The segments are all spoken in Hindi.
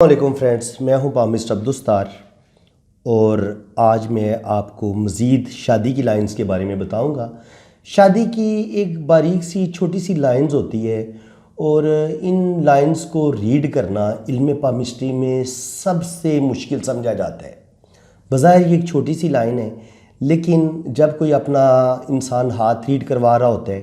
वालेकुम फ्रेंड्स, मैं हूं पामिस्ट अब्दुस्तार और आज मैं आपको मज़ीद शादी की लाइंस के बारे में बताऊंगा। शादी की एक बारीक सी छोटी सी लाइंस होती है और इन लाइंस को रीड करना इल्म पामिस्ट्री में सबसे मुश्किल समझा जाता है। बज़ाहिर ये एक छोटी सी लाइन है, लेकिन जब कोई अपना इंसान हाथ रीड करवा रहा होता है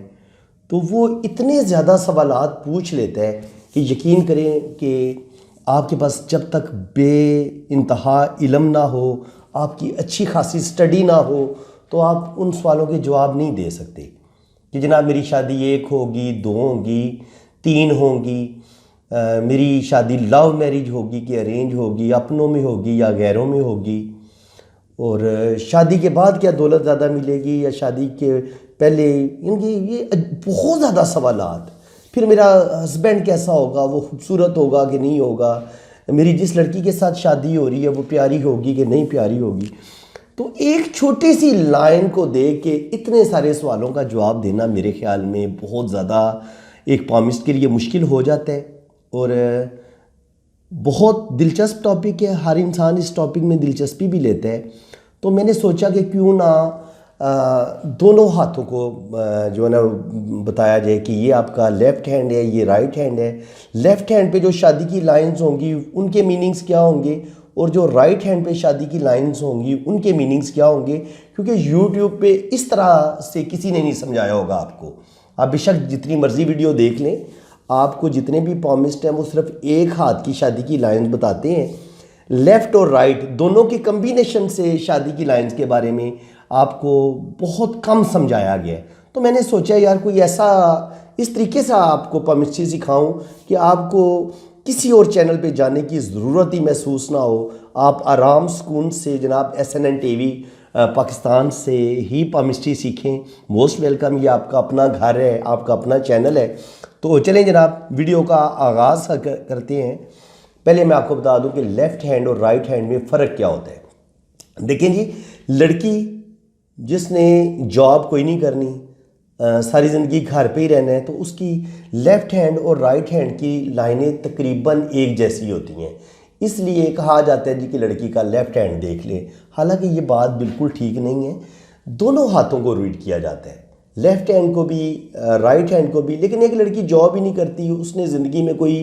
तो वो इतने ज़्यादा सवालात पूछ लेता है कि यकीन करें कि आपके पास जब तक बेइंतहा इल्म ना हो, आपकी अच्छी खासी स्टडी ना हो, तो आप उन सवालों के जवाब नहीं दे सकते कि जनाब मेरी शादी 1 होगी, 2 होगी, 3 होंगी, मेरी शादी लव मैरिज होगी कि अरेंज होगी, अपनों में होगी या गैरों में होगी, और शादी के बाद क्या दौलत ज़्यादा मिलेगी या शादी के पहले। इनकी ये बहुत ज़्यादा सवालात। फिर मेरा हस्बैंड कैसा होगा, वो खूबसूरत होगा कि नहीं होगा, मेरी जिस लड़की के साथ शादी हो रही है वो प्यारी होगी कि नहीं प्यारी होगी। तो एक छोटी सी लाइन को देख के इतने सारे सवालों का जवाब देना मेरे ख्याल में बहुत ज़्यादा एक पामिस्ट के लिए मुश्किल हो जाता है। और बहुत दिलचस्प टॉपिक है, हर इंसान इस टॉपिक में दिलचस्पी भी लेता है। तो मैंने सोचा कि क्यों ना दोनों हाथों को जो है ना बताया जाए कि ये आपका लेफ़्ट हैंड है, ये राइट हैंड है। लेफ़्ट हैंड पे जो शादी की लाइंस होंगी उनके मीनिंग्स क्या होंगे, और जो राइट हैंड पे शादी की लाइंस होंगी उनके मीनिंग्स क्या होंगे। क्योंकि यूट्यूब पे इस तरह से किसी ने नहीं समझाया होगा आपको। आप बेशक जितनी मर्जी वीडियो देख लें, आपको जितने भी पामिस्ट हैं वो सिर्फ एक हाथ की शादी की लाइंस बताते हैं। लेफ़्ट और राइट दोनों के कम्बिनेशन से शादी की लाइंस के बारे में आपको बहुत कम समझाया गया है। तो मैंने सोचा यार कोई ऐसा इस तरीके से आपको पामिस्ट्री सिखाऊं कि आपको किसी और चैनल पे जाने की ज़रूरत ही महसूस ना हो। आप आराम सुकून से जनाब SNN TV पाकिस्तान से ही पामिस्ट्री सीखें। मोस्ट वेलकम, ये आपका अपना घर है, आपका अपना चैनल है। तो चलें जनाब वीडियो का आगाज़ करते हैं। पहले मैं आपको बता दूं कि लेफ़्ट हैंड और राइट हैंड में फ़र्क क्या होता है। देखें जी, लड़की जिसने जॉब कोई नहीं करनी, सारी ज़िंदगी घर पे ही रहना है, तो उसकी लेफ़्ट हैंड और राइट हैंड की लाइनें तकरीबन एक जैसी होती हैं। इसलिए कहा जाता है जी कि लड़की का लेफ़्ट हैंड देख ले। हालांकि ये बात बिल्कुल ठीक नहीं है। दोनों हाथों को रीड किया जाता है, लेफ़्ट हैंड को भी, राइट हैंड को भी। लेकिन एक लड़की जॉब ही नहीं करती, उसने ज़िंदगी में कोई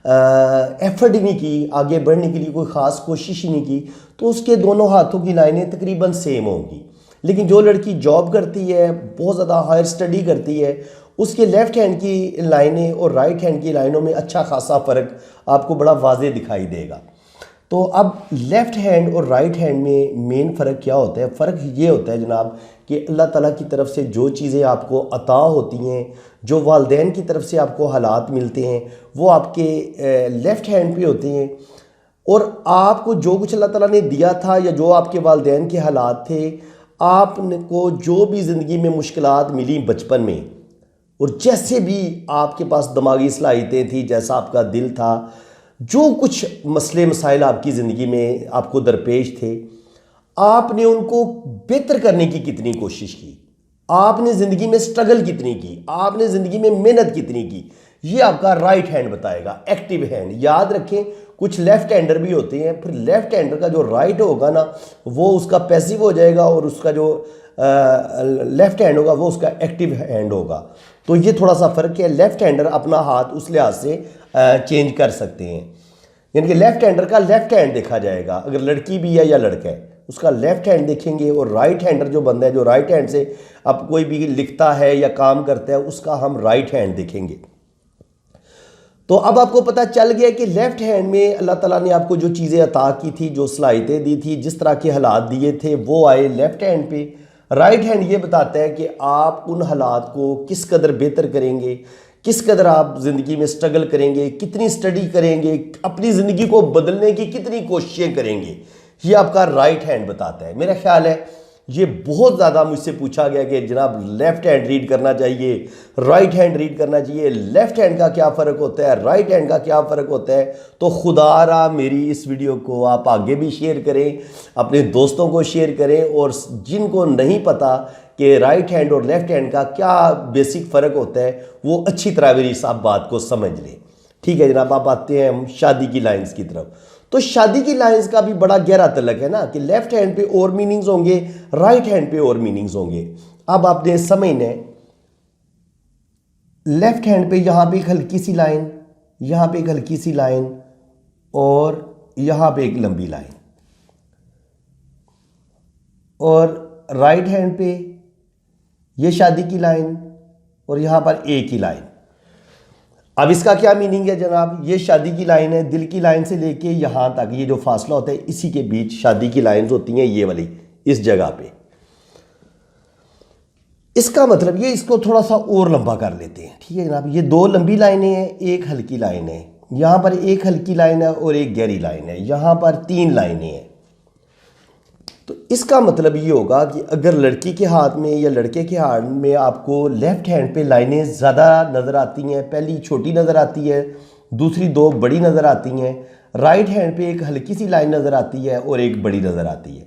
एफर्ट ही नहीं की, आगे बढ़ने के लिए कोई ख़ास कोशिश ही नहीं की, तो उसके दोनों हाथों की लाइनें तकरीबन सेम होंगी। लेकिन जो लड़की जॉब करती है, बहुत ज़्यादा हायर स्टडी करती है, उसके लेफ़्ट हैंड की लाइनें और राइट हैंड की लाइनों में अच्छा खासा फ़र्क आपको बड़ा वाज़े दिखाई देगा। तो अब लेफ़्ट हैंड और राइट हैंड में मेन फ़र्क क्या होता है? फ़र्क ये होता है जनाब कि अल्लाह ताला की तरफ से जो चीज़ें आपको अता होती हैं, जो वालदैन की तरफ से आपको हालात मिलते हैं, वो आपके लेफ़्ट हैंड पे होते हैं। और आपको जो कुछ अल्लाह ताला ने दिया था या जो आपके वालदैन के हालात थे, आपको जो भी ज़िंदगी में मुश्किलात मिली बचपन में, और जैसे भी आपके पास दिमागी सलाहियतें थी, जैसा आपका दिल था, जो कुछ मसले मसाइल आपकी ज़िंदगी में आपको दरपेश थे, आपने उनको बेहतर करने की कितनी कोशिश की, आपने ज़िंदगी में स्ट्रगल कितनी की, आपने ज़िंदगी में मेहनत कितनी की, ये आपका राइट हैंड बताएगा, एक्टिव हैंड। याद रखें, कुछ लेफ़्ट हैंडर भी होते हैं, फिर लेफ़्ट हैंडर का जो राइट होगा ना वो उसका पैसिव हो जाएगा, और उसका जो लेफ़्ट हैंड होगा वो उसका एक्टिव हैंड होगा। तो ये थोड़ा सा फ़र्क है। लेफ़्ट हैंडर अपना हाथ उस लिहाज से चेंज कर सकते हैं, यानी कि लेफ़्ट हैंडर का लेफ़्ट हैंड देखा जाएगा। अगर लड़की भी है या लड़का है, उसका लेफ़्ट हैंड देखेंगे, और राइट हैंडर जो बंदा है जो राइट हैंड से अब कोई भी लिखता है या काम करता है, उसका हम राइट हैंड देखेंगे। तो अब आपको पता चल गया कि लेफ़्ट हैंड में अल्लाह ताला ने आपको जो चीज़ें अता की थी, जो सलाहियतें दी थी, जिस तरह के हालात दिए थे, वो आए लेफ़्ट हैंड पे। राइट हैंड ये बताता है कि आप उन हालात को किस कदर बेहतर करेंगे, किस कदर आप ज़िंदगी में स्ट्रगल करेंगे, कितनी स्टडी करेंगे, अपनी ज़िंदगी को बदलने की कितनी कोशिशें करेंगे, ये आपका राइट हैंड बताता है। मेरा ख्याल है ये बहुत ज़्यादा मुझसे पूछा गया कि जनाब लेफ़्ट हैंड रीड करना चाहिए, राइट हैंड रीड करना चाहिए, लेफ़्ट हैंड का क्या फ़र्क होता है, राइट हैंड का क्या फ़र्क होता है। तो खुदारा मेरी इस वीडियो को आप आगे भी शेयर करें, अपने दोस्तों को शेयर करें, और जिनको नहीं पता कि राइट हैंड और लेफ़्ट हैंड का क्या बेसिक फ़र्क होता है, वो अच्छी तरह मेरी इस आप बात को समझ लें। ठीक है जनाब, आप आते हैं हम शादी की लाइंस की तरफ। तो शादी की लाइंस का भी बड़ा गहरा तल्लक है ना कि लेफ्ट हैंड पे और मीनिंग्स होंगे, राइट हैंड पे और मीनिंग्स होंगे। अब आपने समझना है, लेफ्ट हैंड पे यहां पे एक हल्की सी लाइन, यहां पे एक हल्की सी लाइन और यहां पे एक लंबी लाइन, और राइट हैंड पे ये शादी की लाइन और यहां पर एक ही लाइन। अब इसका क्या मीनिंग है जनाब, ये शादी की लाइन है, दिल की लाइन से लेके यहां तक ये जो फासला होता है इसी के बीच शादी की लाइंस होती हैं, ये वाली इस जगह पे। इसका मतलब ये, इसको थोड़ा सा और लंबा कर लेते हैं। ठीक है जनाब, ये दो लंबी लाइनें हैं, एक हल्की लाइन है, यहां पर एक हल्की लाइन है और एक गहरी लाइन है, यहां पर तीन लाइनें हैं। तो इसका मतलब ये होगा कि अगर लड़की के हाथ में या लड़के के हाथ में आपको लेफ्ट हैंड पे लाइनें ज़्यादा नज़र आती हैं, पहली छोटी नज़र आती है, दूसरी दो बड़ी नज़र आती हैं, राइट हैंड पे एक हल्की सी लाइन नज़र आती है और एक बड़ी नज़र आती है,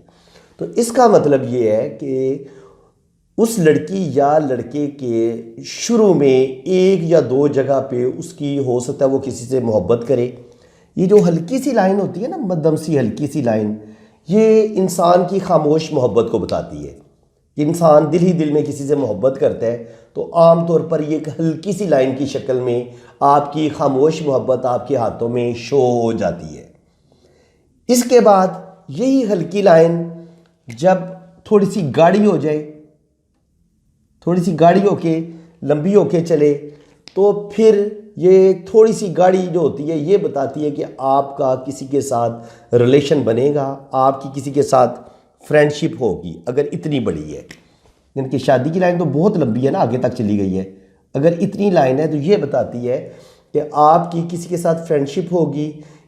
तो इसका मतलब ये है कि उस लड़की या लड़के के शुरू में एक या दो जगह पे उसकी हो सकता है वो किसी से मोहब्बत करे। ये जो हल्की सी लाइन होती है ना, मध्यम सी हल्की सी लाइन, ये इंसान की खामोश मोहब्बत को बताती है। इंसान दिल ही दिल में किसी से मोहब्बत करता है तो आम तौर पर ये एक हल्की सी लाइन की शक्ल में आपकी खामोश मोहब्बत आपके हाथों में शो हो जाती है। इसके बाद यही हल्की लाइन जब थोड़ी सी गाढ़ी हो जाए, थोड़ी सी गाढ़ी होके लंबी होके चले, तो फिर ये थोड़ी सी गाड़ी जो होती है ये बताती है कि आपका किसी के साथ रिलेशन बनेगा, आपकी किसी के साथ फ्रेंडशिप होगी, अगर इतनी बड़ी है। यानी कि शादी की लाइन तो बहुत लंबी है ना, आगे तक चली गई है, अगर इतनी लाइन है तो ये बताती है कि आपकी किसी के साथ फ्रेंडशिप होगी,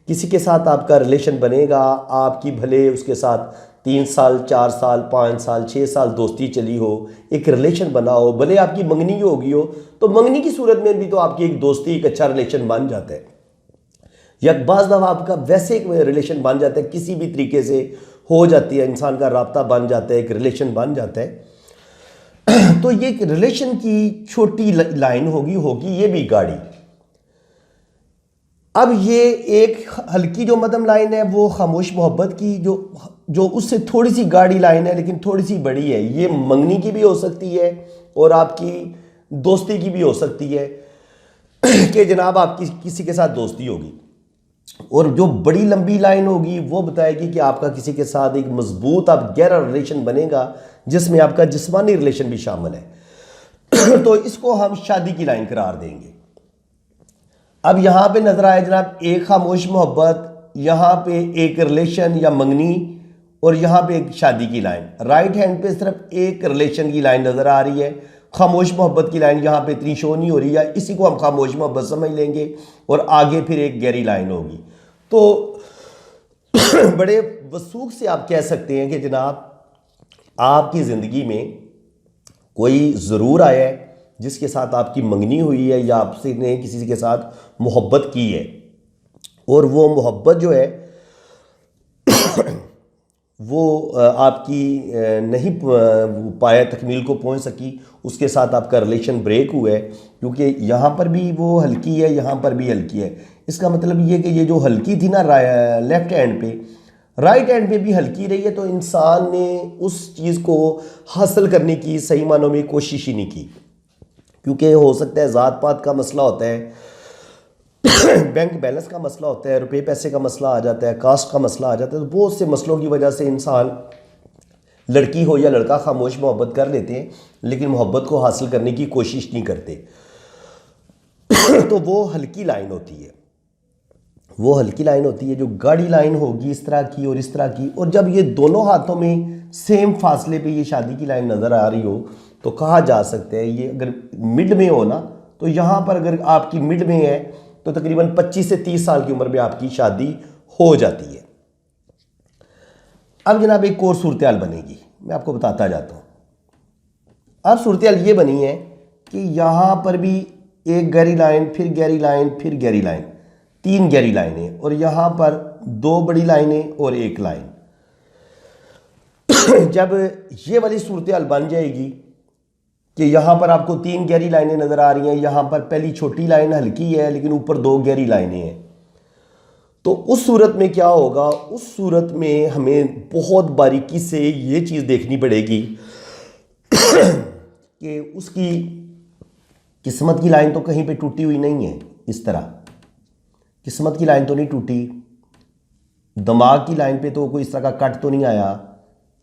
किसी के साथ आपका रिलेशन बनेगा, आपकी भले उसके साथ 3 साल 4 साल 5 साल 6 साल दोस्ती चली हो, एक रिलेशन बना हो, भले आपकी मंगनी होगी हो, तो मंगनी की सूरत में भी तो आपकी एक दोस्ती एक अच्छा रिलेशन बन जाता है, या बाज़ दफ़ा आपका वैसे एक रिलेशन बन जाता है, किसी भी तरीके से हो जाती है, इंसान का राब्ता बन जाता है, एक रिलेशन बन जाता है। तो ये एक रिलेशन की छोटी लाइन होगी ये भी गाड़ी। अब ये एक हल्की जो मध्यम लाइन है वो खामोश मोहब्बत की, जो उससे थोड़ी सी गाढ़ी लाइन है लेकिन थोड़ी सी बड़ी है, ये मंगनी की भी हो सकती है और आपकी दोस्ती की भी हो सकती है कि जनाब आपकी किसी के साथ दोस्ती होगी। और जो बड़ी लंबी लाइन होगी वो बताएगी कि आपका किसी के साथ एक मजबूत आप गहरा रिलेशन बनेगा जिसमें आपका जिस्मानी रिलेशन भी शामिल है। तो इसको हम शादी की लाइन करार देंगे। अब यहां पे नजर आया जनाब एक खामोश मोहब्बत, यहां पे एक रिलेशन या मंगनी और यहां पे एक शादी की लाइन। राइट हैंड पे सिर्फ एक रिलेशन की लाइन नजर आ रही है, खामोश मोहब्बत की लाइन यहां पे इतनी शो नहीं हो रही है, इसी को हम खामोश मोहब्बत समझ लेंगे और आगे फिर एक गहरी लाइन होगी। तो बड़े वसूख से आप कह सकते हैं कि जनाब आपकी ज़िंदगी में कोई ज़रूर आया है जिसके साथ आपकी मंगनी हुई है या आपसे ने किसी के साथ मोहब्बत की है, और वो मोहब्बत जो है वो आपकी नहीं पाया तकमील को पहुंच सकी, उसके साथ आपका रिलेशन ब्रेक हुआ है, क्योंकि यहाँ पर भी वो हल्की है, यहाँ पर भी हल्की है। इसका मतलब ये कि ये जो हल्की थी ना लेफ्ट हैंड पे, राइट हैंड पे भी हल्की रही है, तो इंसान ने उस चीज़ को हासिल करने की सही मानों में कोशिश ही नहीं की, क्योंकि हो सकता है ज़ात पात का मसला होता है, बैंक बैलेंस का मसला होता है, रुपए पैसे का मसला आ जाता है, कास्ट का मसला आ जाता है, तो बहुत से मसलों की वजह से इंसान लड़की हो या लड़का खामोश मोहब्बत कर लेते हैं लेकिन मोहब्बत को हासिल करने की कोशिश नहीं करते। तो वो हल्की लाइन होती है, वो हल्की लाइन होती है। जो गाढ़ी लाइन होगी इस तरह की और इस तरह की, और जब ये दोनों हाथों में सेम फासले पे ये शादी की लाइन नज़र आ रही हो तो कहा जा सकता है ये अगर मिड में हो ना, तो यहाँ पर अगर आपकी मिड में है तो तकरीबन 25 से 30 साल की उम्र में आपकी शादी हो जाती है। अब जनाब एक और सूरत हाल बनेगी, मैं आपको बताता जाता हूँ। अब सूरत हाल ये बनी है कि यहाँ पर भी एक गहरी लाइन, फिर गहरी लाइन, फिर गहरी लाइन, 3 गहरी लाइनें, और यहाँ पर 2 बड़ी लाइनें और 1 लाइन। जब ये वाली सूरत हाल बन जाएगी कि यहाँ पर आपको 3 गहरी लाइनें नज़र आ रही हैं, यहाँ पर पहली छोटी लाइन हल्की है लेकिन ऊपर 2 गहरी लाइनें हैं। तो उस सूरत में क्या होगा, उस सूरत में हमें बहुत बारीकी से ये चीज़ देखनी पड़ेगी कि उसकी किस्मत की लाइन तो कहीं पे टूटी हुई नहीं है। इस तरह किस्मत की लाइन तो नहीं टूटी, दिमाग की लाइन पे तो कोई इस तरह का कट तो नहीं आया,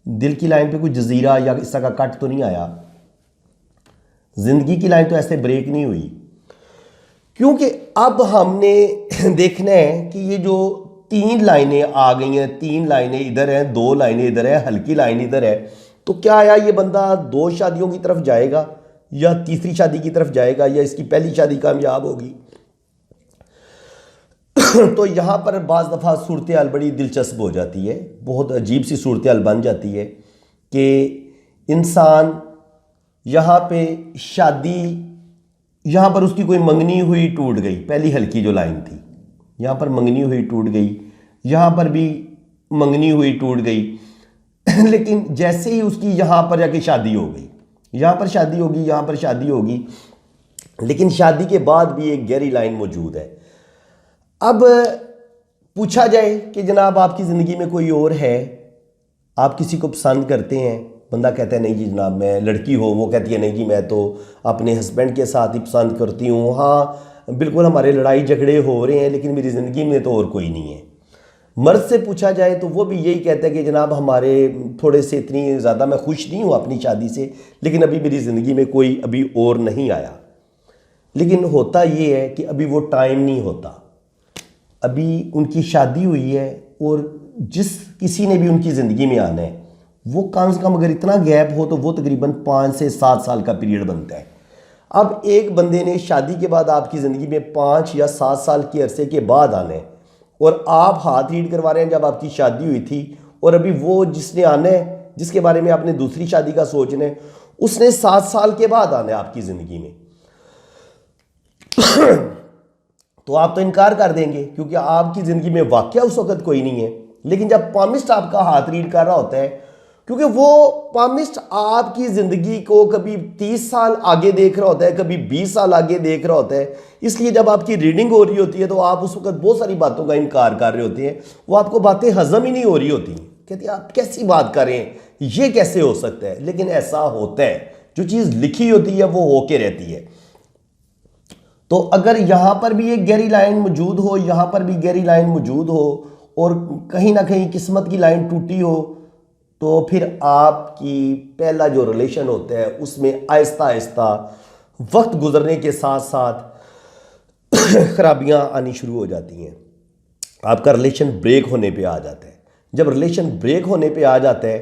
दिल की लाइन पे कोई जजीरा या इस तरह का कट तो नहीं आया, ज़िंदगी की लाइन तो ऐसे ब्रेक नहीं हुई। क्योंकि अब हमने देखना है कि ये जो 3 लाइनें आ गई हैं, 3 लाइनें इधर हैं, 2 लाइनें इधर है, हल्की लाइन इधर है, तो क्या आया ये बंदा 2 शादियों की तरफ जाएगा या तीसरी शादी की तरफ जाएगा या इसकी पहली शादी कामयाब होगी। तो यहाँ पर बाज़ दफ़ा सूरत हाल बड़ी दिलचस्प हो जाती है, बहुत अजीब सी सूरत हाल बन जाती है कि इंसान यहाँ पे शादी, यहाँ पर उसकी कोई मंगनी हुई टूट गई, पहली हल्की जो लाइन थी, यहाँ पर मंगनी हुई टूट गई, यहाँ पर भी मंगनी हुई टूट गई लेकिन जैसे ही उसकी यहाँ पर जाके शादी हो गई, यहाँ पर शादी होगी, यहाँ पर शादी होगी, लेकिन शादी के बाद भी एक गहरी लाइन मौजूद है। अब पूछा जाए कि जनाब आपकी ज़िंदगी में कोई और है, आप किसी को पसंद करते हैं, बंदा कहता है नहीं जी जनाब मैं, लड़की हो वो कहती है नहीं जी मैं तो अपने हस्बैंड के साथ ही पसंद करती हूँ, हाँ बिल्कुल हमारे लड़ाई झगड़े हो रहे हैं लेकिन मेरी ज़िंदगी में तो और कोई नहीं है। मर्द से पूछा जाए तो वो भी यही कहता है कि जनाब हमारे थोड़े से इतनी ज़्यादा मैं खुश नहीं हूँ अपनी शादी से, लेकिन अभी मेरी ज़िंदगी में कोई अभी और नहीं आया। लेकिन होता ये है कि अभी वो टाइम नहीं होता, अभी उनकी शादी हुई है और जिस किसी ने भी उनकी ज़िंदगी में आना है वो कम से कम अगर इतना गैप हो तो वो तकरीबन 5 से 7 साल का पीरियड बनता है। अब एक बंदे ने शादी के बाद आपकी ज़िंदगी में 5 या 7 साल के अरसे के बाद आना है और आप हाथ रीड करवा रहे हैं जब आपकी शादी हुई थी, और अभी वो जिसने आना है, जिसके बारे में आपने दूसरी शादी का सोचना है, उसने 7 साल के बाद आना है आपकी ज़िंदगी में तो आप तो इनकार कर देंगे क्योंकि आपकी ज़िंदगी में वाकया उस वक्त कोई नहीं है। लेकिन जब पामिस्ट आपका हाथ रीड कर रहा होता है, क्योंकि वो पामिस्ट आपकी ज़िंदगी को कभी 30 साल आगे देख रहा होता है, कभी 20 साल आगे देख रहा होता है, इसलिए जब आपकी रीडिंग हो रही होती है तो आप उस वक्त बहुत सारी बातों का इनकार कर रहे होते हैं, वो आपको बातें हजम ही नहीं हो रही होती, कहती है आप कैसी बात कर रहे हैं, ये कैसे हो सकता है। लेकिन ऐसा होता है, जो चीज़ लिखी होती है वो होके रहती है। तो अगर यहाँ पर भी एक गहरी लाइन मौजूद हो, यहाँ पर भी गहरी लाइन मौजूद हो और कहीं ना कहीं किस्मत की लाइन टूटी हो, तो फिर आपकी पहला जो रिलेशन होता है उसमें आहिस्ता आहिस्ता वक्त गुजरने के साथ साथ खराबियाँ आनी शुरू हो जाती हैं, आपका रिलेशन ब्रेक होने पे आ जाता है। जब रिलेशन ब्रेक होने पे आ जाता है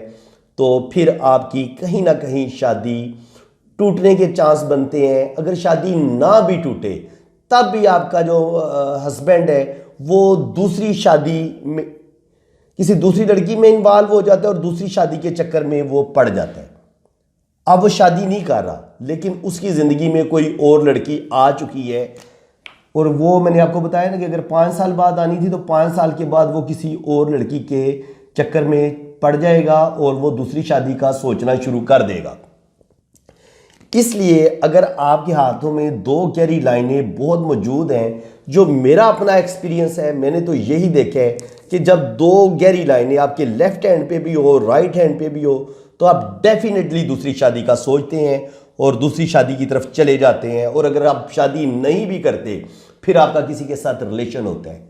तो फिर आपकी कहीं ना कहीं शादी टूटने के चांस बनते हैं। अगर शादी ना भी टूटे तब भी आपका जो हस्बैंड है वो दूसरी शादी में किसी दूसरी लड़की में इन्वॉल्व हो जाता है और दूसरी शादी के चक्कर में वो पड़ जाता है। अब वो शादी नहीं कर रहा लेकिन उसकी ज़िंदगी में कोई और लड़की आ चुकी है, और वो मैंने आपको बताया ना कि अगर 5 साल बाद आनी थी तो 5 साल के बाद वो किसी और लड़की के चक्कर में पड़ जाएगा और वो दूसरी शादी का सोचना शुरू कर देगा। इसलिए अगर आपके हाथों में 2 गहरी लाइनें बहुत मौजूद हैं, जो मेरा अपना एक्सपीरियंस है, मैंने तो यही देखा है कि जब 2 गहरी लाइनें आपके लेफ्ट हैंड पे भी हो, राइट हैंड पे भी हो, तो आप डेफिनेटली दूसरी शादी का सोचते हैं और दूसरी शादी की तरफ चले जाते हैं। और अगर आप शादी नहीं भी करते फिर आपका किसी के साथ रिलेशन होता है,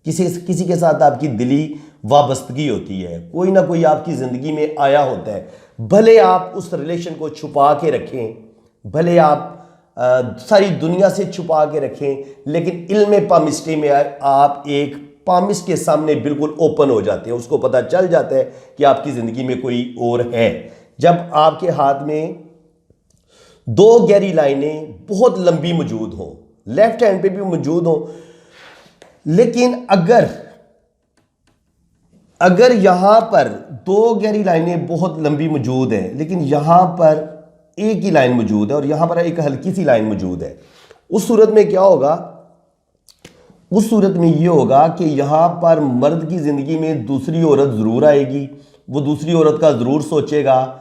किसी के साथ आपकी दिली वाबस्तगी होती है, कोई ना कोई आपकी ज़िंदगी में आया होता है। भले आप उस रिलेशन को छुपा के रखें, भले आप सारी दुनिया से छुपा के रखें, लेकिन इल्म पामिस्ट्री में आप एक पामिस्ट के सामने बिल्कुल ओपन हो जाते हैं, उसको पता चल जाता है कि आपकी ज़िंदगी में कोई और है। जब आपके हाथ में 2 गहरी लाइनें बहुत लंबी मौजूद हों, लेफ्ट हैंड पे भी मौजूद हों, लेकिन अगर यहां पर 2 गहरी लाइनें बहुत लंबी मौजूद हैं लेकिन यहां पर एक ही लाइन मौजूद है और यहां पर एक हल्की सी लाइन मौजूद है, उस सूरत में क्या होगा? उस सूरत में यह होगा कि यहां पर मर्द की जिंदगी में दूसरी औरत जरूर आएगी, वो दूसरी औरत का जरूर सोचेगा,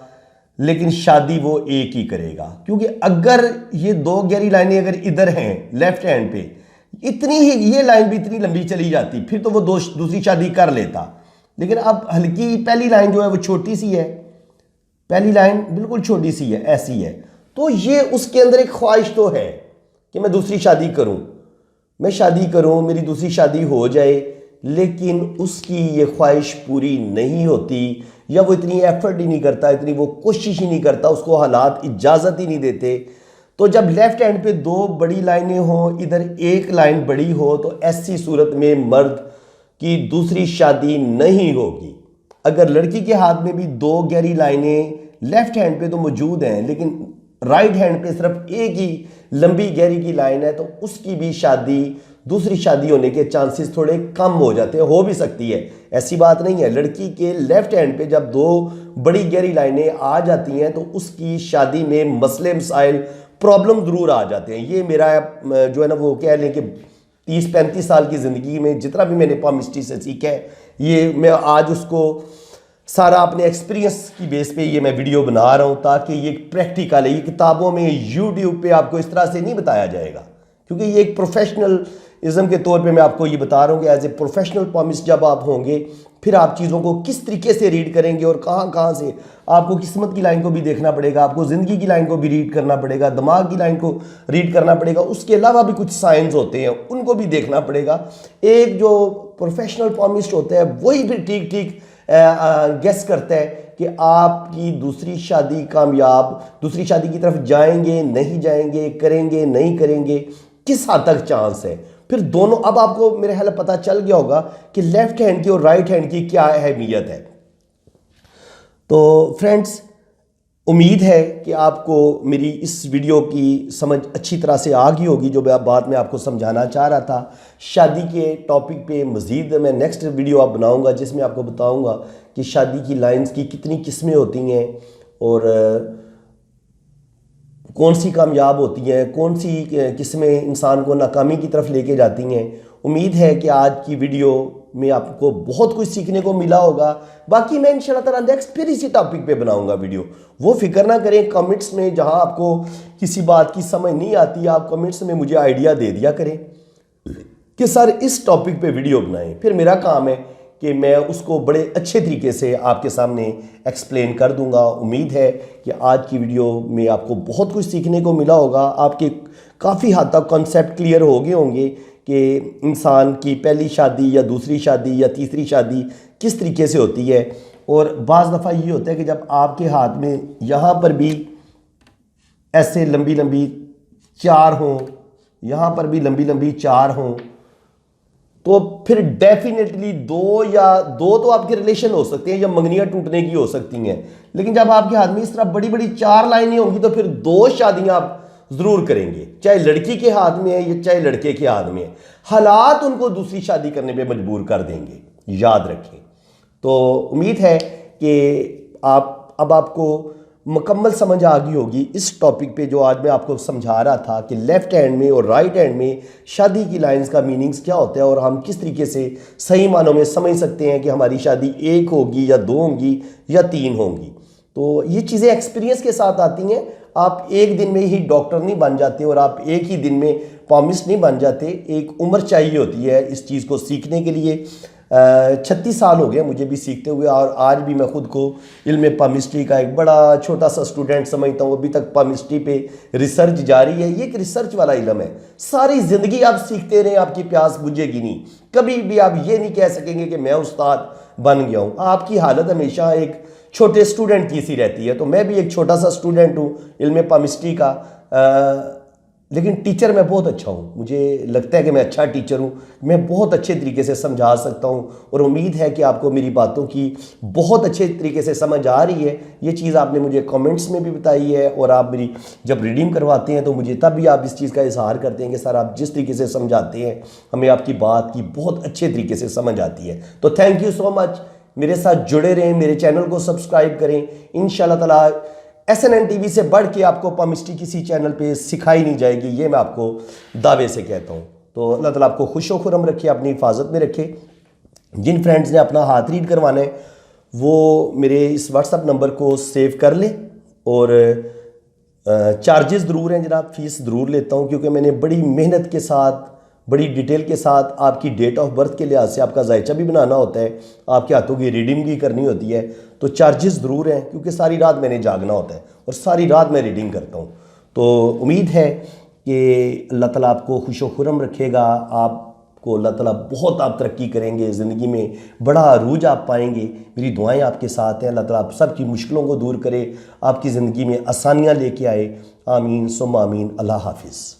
लेकिन शादी वो एक ही करेगा। क्योंकि अगर ये दो गहरी लाइनें अगर इधर हैं लेफ्ट हैंड पे, इतनी ही ये लाइन भी इतनी लंबी चली जाती, फिर तो वो दूसरी शादी कर लेता। लेकिन अब हल्की पहली लाइन जो है वो छोटी सी है, पहली लाइन बिल्कुल छोटी सी है, ऐसी है। तो ये उसके अंदर एक ख्वाहिश तो है कि मैं दूसरी शादी करूं, मैं शादी करूं, मेरी दूसरी शादी हो जाए, लेकिन उसकी ये ख्वाहिश पूरी नहीं होती, या वो इतनी एफर्ट ही नहीं करता, इतनी वो कोशिश ही नहीं करता, उसको हालात इजाज़त ही नहीं देते। तो जब लेफ्ट हैंड पे दो बड़ी लाइनें हों, इधर एक लाइन बड़ी हो, तो ऐसी सूरत में मर्द की दूसरी शादी नहीं होगी। अगर लड़की के हाथ में भी दो गहरी लाइनें लेफ्ट हैंड पे तो मौजूद हैं, लेकिन राइट हैंड पे सिर्फ एक ही लंबी गहरी की लाइन है, तो उसकी भी शादी, दूसरी शादी होने के चांसेस थोड़े कम हो जाते हैं। हो भी सकती है, ऐसी बात नहीं है। लड़की के लेफ्ट हैंड पे जब दो बड़ी गहरी लाइनें आ जाती हैं तो उसकी शादी में मसले मसाइल प्रॉब्लम ज़रूर आ जाते हैं। ये मेरा जो है ना, वो कह लें कि 30-35 साल की ज़िंदगी में जितना भी मैंने पामिस्ट्री से सीखा है, ये मैं आज उसको सारा अपने एक्सपीरियंस की बेस पे ये मैं वीडियो बना रहा हूँ, ताकि ये प्रैक्टिकल है। ये किताबों में यूट्यूब पे आपको इस तरह से नहीं बताया जाएगा, क्योंकि ये एक प्रोफेशनलिज्म के तौर पे मैं आपको ये बता रहा हूँ कि एज ए प्रोफेशनल पामिस्ट जब आप होंगे, फिर आप चीज़ों को किस तरीके से रीड करेंगे और कहाँ कहाँ से आपको किस्मत की लाइन को भी देखना पड़ेगा, आपको ज़िंदगी की लाइन को भी रीड करना पड़ेगा, दिमाग की लाइन को रीड करना पड़ेगा। उसके अलावा भी कुछ साइंस होते हैं, उनको भी देखना पड़ेगा। एक जो प्रोफेशनल पामिस्ट होता है वही फिर ठीक ठीक गेस करता है कि आपकी दूसरी शादी कामयाब, दूसरी शादी की तरफ जाएंगे नहीं जाएंगे, करेंगे नहीं करेंगे, किस हद तक चांस है। फिर दोनों, अब आपको मेरे ख्याल पता चल गया होगा कि लेफ्ट हैंड की और राइट हैंड की क्या अहमियत है। तो फ्रेंड्स, उम्मीद है कि आपको मेरी इस वीडियो की समझ अच्छी तरह से आ गई होगी, जो बात मैं आपको समझाना चाह रहा था। शादी के टॉपिक पे मज़ीद मैं नेक्स्ट वीडियो आप बनाऊंगा, जिसमें आपको बताऊंगा कि शादी की लाइंस की कितनी किस्में होती हैं और कौन सी कामयाब होती हैं, कौन सी किस्में इंसान को नाकामी की तरफ लेके जाती हैं। उम्मीद है कि आज की वीडियो में आपको बहुत कुछ सीखने को मिला होगा। बाकी मैं इंशाल्लाह ताला नेक्स्ट फिर इसी टॉपिक पे बनाऊंगा वीडियो। वो फिक्र ना करें, कमेंट्स में जहां आपको किसी बात की समझ नहीं आती, आप कमेंट्स में मुझे आइडिया दे दिया करें कि सर इस टॉपिक पे वीडियो बनाएं। फिर मेरा काम है कि मैं उसको बड़े अच्छे तरीके से आपके सामने एक्सप्लेन कर दूंगा। उम्मीद है कि आज की वीडियो में आपको बहुत कुछ सीखने को मिला होगा। आपके काफ़ी हद तक कॉन्सेप्ट क्लियर हो गए होंगे कि इंसान की पहली शादी या दूसरी शादी या तीसरी शादी किस तरीके से होती है। और बाज़ दफ़ा ये होता है कि जब आपके हाथ में यहाँ पर भी ऐसे लंबी लंबी चार हों, यहाँ पर भी लंबी लंबी चार हों, तो फिर डेफिनेटली दो तो आपके रिलेशन हो सकते हैं या मंगनियां टूटने की हो सकती हैं। लेकिन जब आपके हाथ में इस तरह बड़ी बड़ी चार लाइनें होंगी तो फिर दो शादियां आप जरूर करेंगे, चाहे लड़की के हाथ में है या चाहे लड़के के हाथ में है। हालात उनको दूसरी शादी करने पे मजबूर कर देंगे, याद रखें। तो उम्मीद है कि अब आपको मुकम्मल समझ आ गई होगी इस टॉपिक पे जो आज मैं आपको समझा रहा था कि लेफ़्ट हैंड में और राइट हैंड में शादी की लाइंस का मीनिंग्स क्या होता है और हम किस तरीके से सही मानों में समझ सकते हैं कि हमारी शादी एक होगी या दो होंगी या तीन होंगी। तो ये चीज़ें एक्सपीरियंस के साथ आती हैं। आप एक दिन में ही डॉक्टर नहीं बन जाते और आप एक ही दिन में पामिस्ट नहीं बन जाते। एक उम्र चाहिए होती है इस चीज़ को सीखने के लिए। 36 साल हो गए मुझे भी सीखते हुए, और आज भी मैं खुद को इल्म पामिस्ट्री का एक बड़ा छोटा सा स्टूडेंट समझता हूँ। अभी तक पामिस्ट्री पे रिसर्च जारी है। ये एक रिसर्च वाला इल्म है। सारी ज़िंदगी आप सीखते रहें, आपकी प्यास बुझेगी नहीं। कभी भी आप ये नहीं कह सकेंगे कि मैं उस्ताद बन गया हूँ। आपकी हालत हमेशा एक छोटे स्टूडेंट की सी रहती है। तो मैं भी एक छोटा सा स्टूडेंट हूँ इल्म पामिस्ट्री का, लेकिन टीचर मैं बहुत अच्छा हूँ। मुझे लगता है कि मैं अच्छा टीचर हूँ। मैं बहुत अच्छे तरीके से समझा सकता हूँ और उम्मीद है कि आपको मेरी बातों की बहुत अच्छे तरीके से समझ आ रही है। ये चीज़ आपने मुझे कमेंट्स में भी बताई है और आप मेरी जब रीडिंग करवाते हैं तो मुझे तब भी आप इस चीज़ का इजहार करते हैं कि सर आप जिस तरीके से समझाते हैं हमें आपकी बात की बहुत अच्छे तरीके से समझ आती है। तो थैंक यू सो मच। मेरे साथ जुड़े रहें, मेरे चैनल को सब्सक्राइब करें। इंशाल्लाह ताला SNN TV से बढ़ के आपको पामिस्ट्री किसी चैनल पे सिखाई नहीं जाएगी, ये मैं आपको दावे से कहता हूँ। तो अल्लाह ताला आपको खुश व खुरम रखे, अपनी हिफाजत में रखे। जिन फ्रेंड्स ने अपना हाथ रीड करवाना है वो मेरे इस व्हाट्सअप नंबर को सेव कर लें और चार्जेस ज़रूर हैं जनाब, फ़ीस ज़रूर लेता हूँ क्योंकि मैंने बड़ी मेहनत के साथ, बड़ी डिटेल के साथ आपकी डेट ऑफ बर्थ के लिहाज से आपका जायचा भी बनाना होता है, आपके हाथों की रीडिंग भी करनी होती है, तो चार्जेस ज़रूर हैं क्योंकि सारी रात मैंने जागना होता है और सारी रात मैं रीडिंग करता हूँ। तो उम्मीद है कि अल्लाह ताला आपको खुश व खुर्रम रखेगा, आपको अल्लाह ताला बहुत आप तरक्की करेंगे, ज़िंदगी में बड़ा अरूज आप पाएंगे। मेरी दुआएं आपके साथ हैं, अल्लाह ताला आप सब की मुश्किलों को दूर करे, आपकी ज़िंदगी में आसानियाँ लेके आए। आमीन सुम्मा आमीन। अल्लाह हाफिज़।